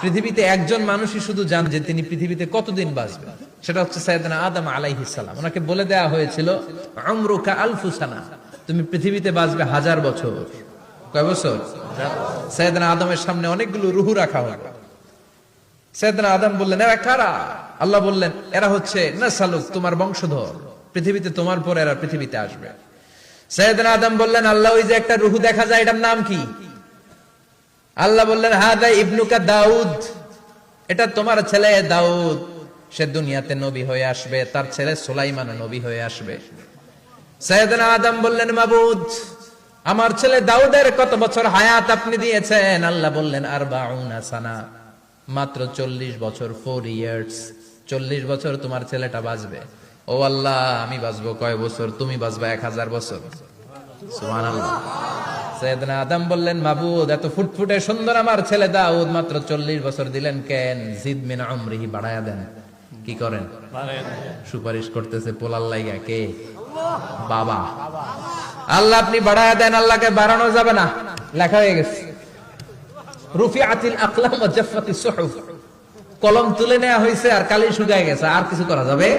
পৃথিবীতে একজন মানুষই শুধু জান যে তিনি পৃথিবীতে কতদিন বাঁচবেন, সেটা হচ্ছে সাইয়েদনা আদম আলাইহিস সালাম। ওনাকে বলে দেয়া হয়েছিল উমরুকা আলফু সানা, তুমি পৃথিবীতে বাঁচবে 1000 বছর। কয় বছর? সাইয়েদনা আদমের সামনে অনেকগুলো রূহ রাখা হলো। সাইয়েদনা আদম বললেন, এরা কারা? আল্লাহ বললেন, এরা হচ্ছে নাসালুক, তোমার বংশধর, পৃথিবীতে তোমার পরে এরা পৃথিবীতে আসবে। সাইয়েদনা আদম বললেন, আল্লাহ ওই যে একটা রূহ দেখা যায়, এটার নাম কি? আল্লাহ বললেন, হাদা ইবনুকা দাউদ, এটা তোমার ছেলে দাউদ, সে দুনিয়াতে নবী হয়ে আসবে, তার ছেলে সুলাইমান নবী হয়ে আসবে। সাইয়েদনা আদম বললেন, মাবুদ, আমার ছেলে দাউদের কত বছর হায়াত আপনি দিয়েছেন? আল্লাহ বললেন, 40 সানা, মাত্র 40 বছর, 4 ইয়ার্স, 40 বছর তোমার ছেলেটা বাঁচবে। ও আল্লাহ, আমি বাঁচবো কয় বছর? তুমি বাঁচবা 1000 বছর। সুবহানাল্লাহ। সাইয়েদনা আদম বললেন, মাবুদ, এত ফুটফুটে সুন্দর আমার ছেলে দাউদ, মাত্র 40 বছর দিলেন কেন? জিদ মিন উমরিহি, বাড়ায়া দেন। কি করেন? সুপারিশ করতেছে পোলার লাইগা কে? বাবা। আল্লাহ আপনি বাড়ায়া দেন। আল্লাহকে বাড়ানো যাবে না, লেখা হয়ে গেছে। রুফিআতিল আকলাম ওয়া জাফফাতিস সুহুফ, কলম তুলে নেওয়া হয়েছে আর কালি শুকায় গেছে, আর কিছু করা যাবে?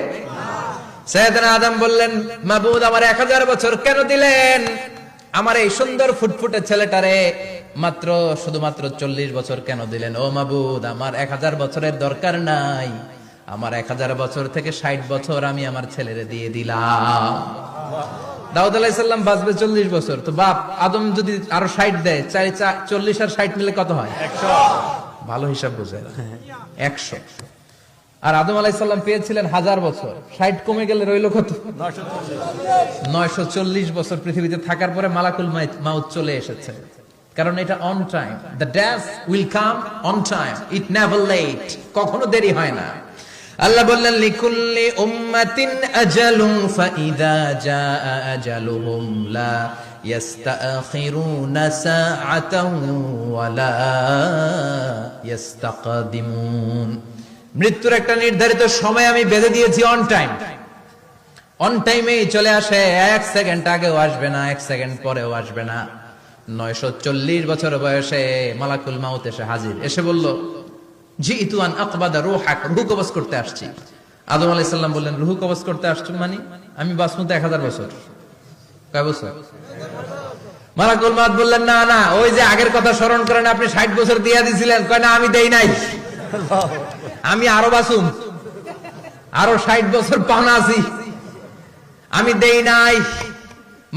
সাইয়েদনা আদম বললেন, মাবুদ, আমার 1000 বছর কেন দিলেন? আমার এই সুন্দর ফুটফুটে ছেলেটারে মাত্র শুধুমাত্র 40 বছর কেন দিলেন? ও মাবুদ, আমার 1000 বছরের দরকার নাই, আমার 1000 বছর থেকে 60 বছর আমি আমার ছেলেরে দিয়ে দিলাম। দাউদ আলাইহিস সালাম বাঁচবে 40 বছর, তো বাপ আদম যদি আরো 60 দেয়, 40 আর 60 মিলে কত হয়? 100। ভালো হিসাব বোঝেন, 100। আর আদম আলাইহিস সালাম পেয়েছিলেন 1000 বছর, 60 কমে গেলে রইল কত? 940 বছর পৃথিবীতে থাকার পরে মালাকুল মাউত চলে এসেছে। কারণ এটা on time, the death will come on time, it never late, কখনো দেরি হয় না। আল্লাহ বললেন, লিকুল্লি উম্মাতিন আজালুন ফাইদা জাআ আজালুহুম লা ইস্তাখিরুনা সাআতান ওয়া লা ইস্তাকদিমুন। মৃত্যুর একটা নির্ধারিত সময় আমি বেঁধে দিয়েছি, অন টাইম, অন টাইমেই চলে আসে, 1 সেকেন্ড আগেও আসবে না, 1 সেকেন্ড পরেও আসবে না। 940 বছর বয়সে মালাকুল মাউত এসে হাজির, এসে বলল, জিইতু আন আকবাদা রূহাক, রূহ কবজ করতে আসছি। আদম আলাইহিস সালাম বললেন, রূহ কবজ করতে আসছো মানে? আমি বাঁচবো তো 1000 বছর। কয় বছর? মালাকুল মাউত বললেন, না না, ওই যে আগের কথা স্মরণ করেন, আপনি 60 বছর দিয়ে দিয়েছিলেন। কয় না, আমি দেই নাই, আমি আরো বাঁচুম, আরো 60 বছর পাওনা আছি, আমি দেই নাই।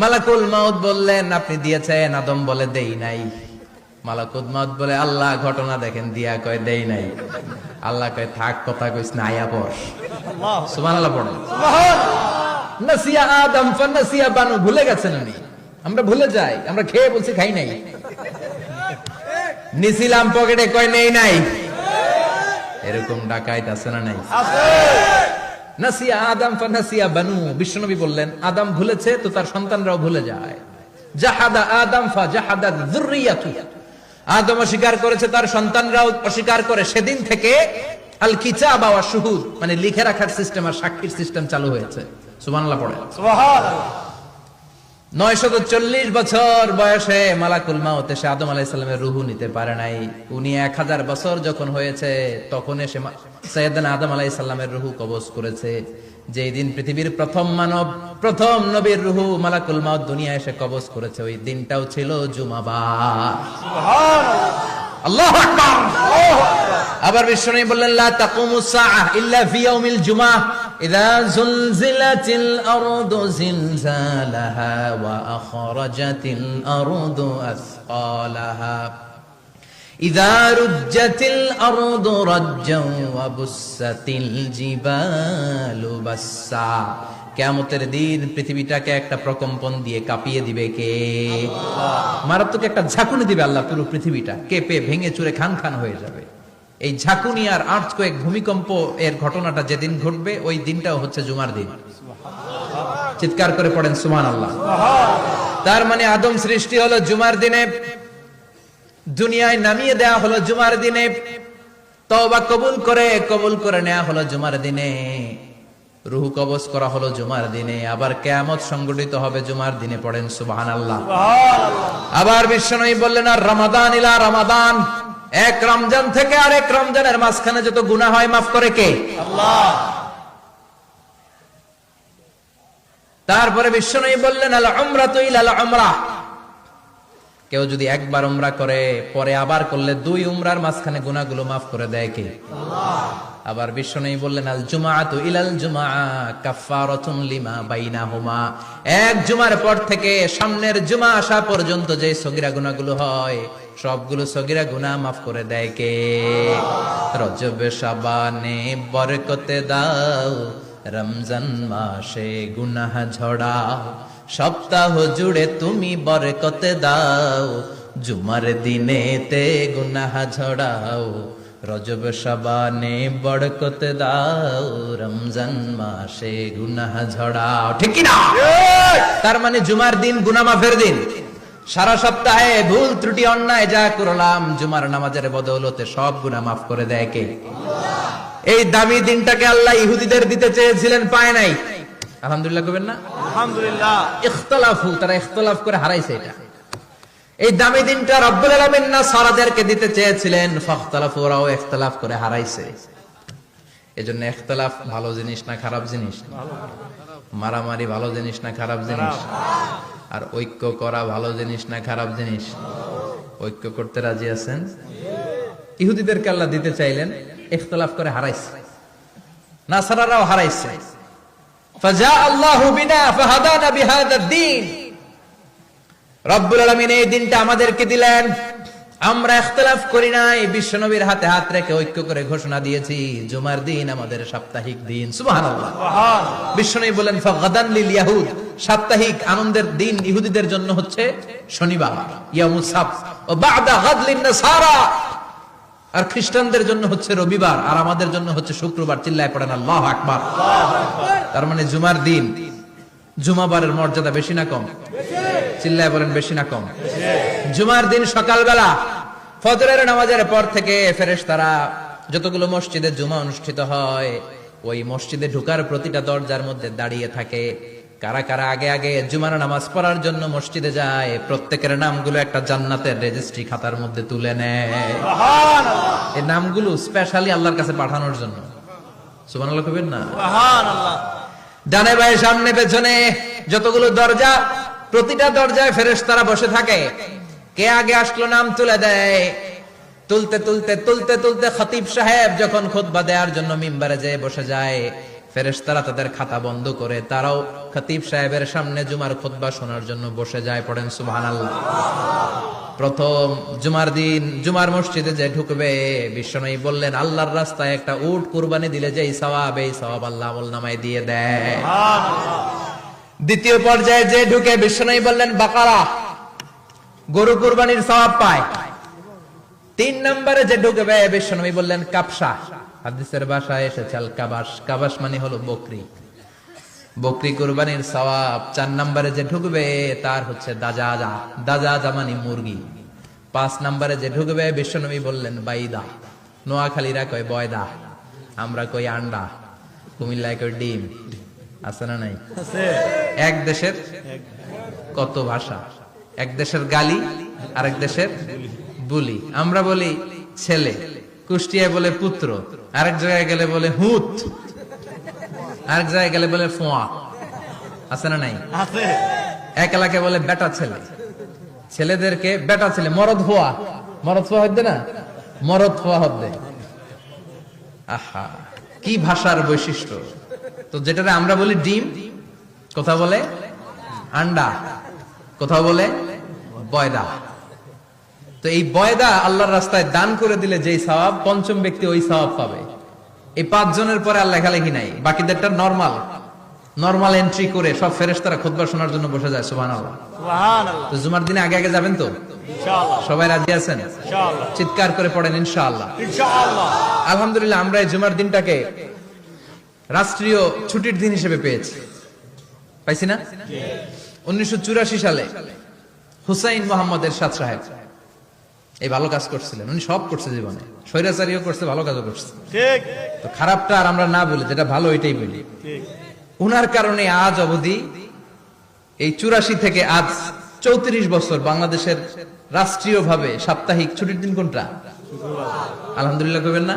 মালাকুল মাউত বললেন, আপনি দিয়েছেন? আদম বলে, দেই নাই। মালাকুল মাউত বলে, আল্লাহ ঘটনা দেখেন, দিয়া কয় দেই নাই। আল্লাহ কয়, থাক, কথা কইস না, আয়া পড়। সুবহানাল্লাহ পড়েন। নাসিয়া আদম ফানাসিয়া বানু, ভুলে গেছেন উনি। আমরা ভুলে যাই, আমরা খেয়ে বলছি খাই নাই, নিছিলাম পকেটে, কয় নেই নাই। এরকম ডাকাইত আছে না নাই? নাসিয়া আদম ফানাসিয়া বানু, বিশ্বনবী বললেন, আদম ভুলেছে তো তার সন্তানরাও ভুলে যায়। জাহাদা আদম ফাজাহাদাত যুররিয়াতু, আদম অস্বীকার করেছে, তার সন্তানরাও অস্বীকার করে। সেদিন থেকে আল কিতাবা ওয়া শুহুদ, মানে লিখে রাখার সিস্টেম আর সাক্ষীর সিস্টেম চালু হয়েছে। সুবহানাল্লাহ পড়ে। সুবহানাল্লাহ। 940 বছর বয়সে মালাকুল মাউত এসে আদম আলাইহিস সালামের রূহ নিতে পারে নাই। উনি 1000 বছর যখন হয়েছে তখন এসে সাইয়েদনা আদম আলাইহিস সালামের রূহ কবজ করেছে। যেই দিন পৃথিবীর প্রথম মানব, প্রথম নবীর রূহ মালাকুল মাউত দুনিয়া এসে কবজ করেছে, ওই দিনটাও ছিল জুমাবার। সুবহানাল্লাহ, আল্লাহু আকবার। আবার বিশ্বনবী বললেন, লা তাকুমুস সাআহ ইল্লা ফি ইয়াউমিল জুমআহ ইযা যুলজিলাতিল আরদু জিলজালাহা ওয়া আখরাজাতিল আরদু আসকালাহা ইযা রুজ্জাতিল আরদু রাজ্জান ওয়া বুসাতিল জিবালু বাসসা। কিয়ামতের দিন পৃথিবীটাকে একটা প্রকম্পন দিয়ে কাঁপিয়ে দিবে কে? আল্লাহ। মারাত্মক একটা ঝাঁকুনি দিবে আল্লাহ, পুরো পৃথিবীটা কেঁপে ভেঙে চুরে খান খান হয়ে যাবে। এই ঝাঁকুনি আর আর্থকোয়েক, ভূমিকম্প এর ঘটনাটা যেদিন ঘটবে ওই দিনটাও হচ্ছে জুমার দিন। চিৎকার করে পড়েন সুবহানাল্লাহ। তার মানে আদম সৃষ্টি হলো জুমার দিনে, দুনিয়ায় নামিয়ে দেয়া হলো জুমার দিনে, তওবা কবুল করে নেওয়া হলো জুমার দিনে, রূহ কবজ করা হলো জুমার দিনে, আবার কিয়ামত সংগঠিত হবে জুমার দিনে। পড়েন সুবহানাল্লাহ। আবার বিশ্বনবী বললেন, আর রমাদান ইলা রমাদান, এক রমজান থেকে আরেক রমজানের মাঝখানে যত গুনাহ হয় মাফ করে কে? আল্লাহ। তারপরে বিশ্বনবী বললেন আল উমরাতু ইলাল উমরাহ, কেউ যদি একবার উমরা করে পরে আবার করলে 2 উমরার মাঝখানে গুনাহগুলো মাফ করে দেয় কে? আল্লাহ। আবার বিশ্বনবী বললেন আল জুমআতু ইলাল জুমআ কাফফারাতুন লিমা বাইনাহুমা, এক জুমার পর থেকে সামনের জুমা আসা পর্যন্ত যে সগীরা গুনাহগুলো হয় সবগুলো সগীরা গুনাহ মাফ করে দেয় কে? রজব শাবানে বরকতে দাও, রমজান মাসে গুনাহ ঝড়াও, সপ্তাহ জুড়ে তুমি বরকতে দাও, জুমার দিনেতে গুনাহ ঝড়াও, রজব শাবানে বরকতে দাও, রমজান মাসে গুনাহ ঝড়াও। ঠিক কি না? তার মানে জুমার দিন গুনাহ মাফের দিন। সারা সপ্তাহে ভুল ত্রুটি অন্যায় যা করলাম জুমার নামাজের বদৌলতে সব গুনাহ মাফ করে দেয় কে? আল্লাহ। এই দামি দিনটাকে আল্লাহ ইহুদিদের দিতে চেয়েছিলেন, পায় নাই। আলহামদুলিল্লাহ কবেন না? আলহামদুলিল্লাহ। ইখতিলাফু, তারা ইখতিলাফ করে হারাইছে এটা। এই দামি দিনটা রব্বুল আলামিন নাসারাদেরকে দিতে চেয়েছিলেন, ফাখতালাফু, ওরাও ইখতিলাফ করে হারাইছে। এজন্য ইখতিলাফ ভালো জিনিস না খারাপ জিনিস? মারামারি ভালো জিনিস না খারাপ জিনিস? আর ঐক্য করা ভালো জিনিস না খারাপ জিনিস? ঐক্য করতে রাজি আছেন? ইহুদিদেরকে আল্লাহ দিতে চাইলেন, ইখতিলাফ করে হারাইছে। নাসারারাও হারাইছে। ফাজা আল্লাহু বিনা ফাহাদানা বিহাদাদ দ্বীন, রব্বুল আলামিন এই দিনটা আমাদেরকে দিলেন, আমরা ইখতিলাফ করি নাই, বিশ্বনবীর হাতে হাত রেখে ঐক্য করে ঘোষণা দিয়েছি জুমার দিন আমাদের সাপ্তাহিক দিন। সুবহানাল্লাহ। বিশ্বনবী বলেন ফাগাদান লিল ইয়াহুদ, সাপ্তাহিক আনন্দের দিন ইহুদিদের জন্য হচ্ছে শনিবার, ইয়াউমুস সাবত, ও বাদা গাদ লিন নাসারা, আর খ্রিস্টানদের জন্য হচ্ছে রবিবার, আর আমাদের জন্য হচ্ছে শুক্রবার। চিল্লায় পড়েন আল্লাহু আকবার। তার মানে জুমার দিন, জুমাবারের মর্যাদা বেশি না কম? চিল্লায় বলেন বেশি না কম? জুমার দিন সকালবেলা ফজরের নামাজের পর থেকে ফেরেশতারা যতগুলো মসজিদে জুমা অনুষ্ঠিত হয় ওই মসজিদে ঢোকার প্রতিটা দরজার মধ্যে দাঁড়িয়ে থাকে। কারা কারা আগে আগে জুমার নামাজ পড়ার জন্য মসজিদে যায়, প্রত্যেকের নামগুলো একটা জান্নাতের রেজিস্ট্রি খাতার মধ্যে তুলে নেয়। সুবহানাল্লাহ। এই নামগুলো স্পেশালি আল্লাহর কাছে পাঠানোর জন্য। সুবহানাল্লাহ কইবেন না? সুবহানাল্লাহ। ডানে বায়ে সামনে পেছনে যতগুলো দরজা, প্রতিটা দরজায় ফেরেশতারা বসে থাকে। কে আগে আসলো নাম তুলে দেয়। তুলতে তুলতে তুলতে তুলতে খতিব সাহেব যখন খুতবা দেওয়ার জন্য মিম্বারে যেয়ে বসে যায়, ফেরেশতারা তাদের খাতা বন্ধ করে তারাও খতিব সাহেবের সামনে জুমার খুতবা শোনার জন্য বসে যায়। পড়েন সুবহানাল্লাহ। প্রথম জুমার দিন জুমার মসজিদে যে ঢুকবে, বিশ্বনবী বললেন আল্লাহর রাস্তায় একটা উট কুরবানি দিলে যেই সওয়াব, এই সওয়াব আল্লাহ আমলনামায় দিয়ে দেয়। দ্বিতীয় পর্যায়ে যে ঢুকে, বিশ্বনবী বললেন বাকারা, গরু কুরবানির সওয়াব পায়। 3 নম্বরে যে ঢুকবে, বিশ্বনবী বললেন কাবসা, হাদিসের ভাষায় এসেছে আল কাবাস, কাবাস মানে হলো বকরি, বকরি কুরবানির সওয়াব। 4 নম্বরে যে ঢুকবে তার হচ্ছে দাজাজা, দাজাজা মানে মুরগি। 5 নম্বরে যে ঢুকবে, বিশ্বনবী বললেন বাইদা, নোয়াখালীরা কয় বয়দা, আমরা কই আন্ডা, কুমিল্লায় কই ডিম। আছে না নাই? এক দেশের কত ভাষা, এক দেশের গালি আরেক দেশের বুলি। আমরা বলি ছেলে, কুষ্টিয়ায় বলে পুত্র, আরেক জায়গায় গেলে বলে হুত, আরেক জায়গায় গেলে বলে ফোয়া। আছে না নাই? এক এলাকায় বলে বেটা ছেলে, ছেলেদেরকে বেটা ছেলে, মরদ হওয়া, মরদ হওয়া হচ্ছে না, মরদ হওয়া হবে। আহা, কি ভাষার বৈশিষ্ট্য। তো যেটাতে আমরা বলি ডিম, কোথাও বলে আন্ডা, কোথাও বলে বয়দা। তো এই বয়দা আল্লাহর রাস্তায় দান করে দিলে যেই সওয়াব, পঞ্চম ব্যক্তি ওই সওয়াব পাবে। এই 5 জনের পরে আর লেখালেখি নাই, বাকিদেরটা নরমাল এন্ট্রি করে সব ফেরেশতারা খুতবা শোনার জন্য বসে যায়। সুবহানাল্লাহ। সুবহানাল্লাহ। তো জুমার দিনে আগে আগে যাবেন তো? ইনশাআল্লাহ। সবাই রাজি আছেন? ইনশাআল্লাহ। চিৎকার করে পড়েন ইনশাআল্লাহ। ইনশাআল্লাহ। আলহামদুলিল্লাহ, আমরা এই জুমার দিনটাকে রাষ্ট্রীয় ছুটির দিন হিসেবে পেয়েছি, পাইছি না? 1984 সালে হুসাইন মোহাম্মদ এরশাদ সাহেব এই ভালো কাজ করছিলেন। উনি সব করছে জীবনে, স্বৈরাচারীও করছে, ভালো কাজও করছে। ঠিক। তো খারাপটা আর আমরা না বলি, যেটা ভালো এটাই বলি। ঠিক। উনার কারণে আজ অবধি এই 84 থেকে আজ 34 বছর বাংলাদেশের রাষ্ট্রীয়ভাবে সাপ্তাহিক ছুটির দিন কোনটা? আলহামদুলিল্লাহ কইবেন না?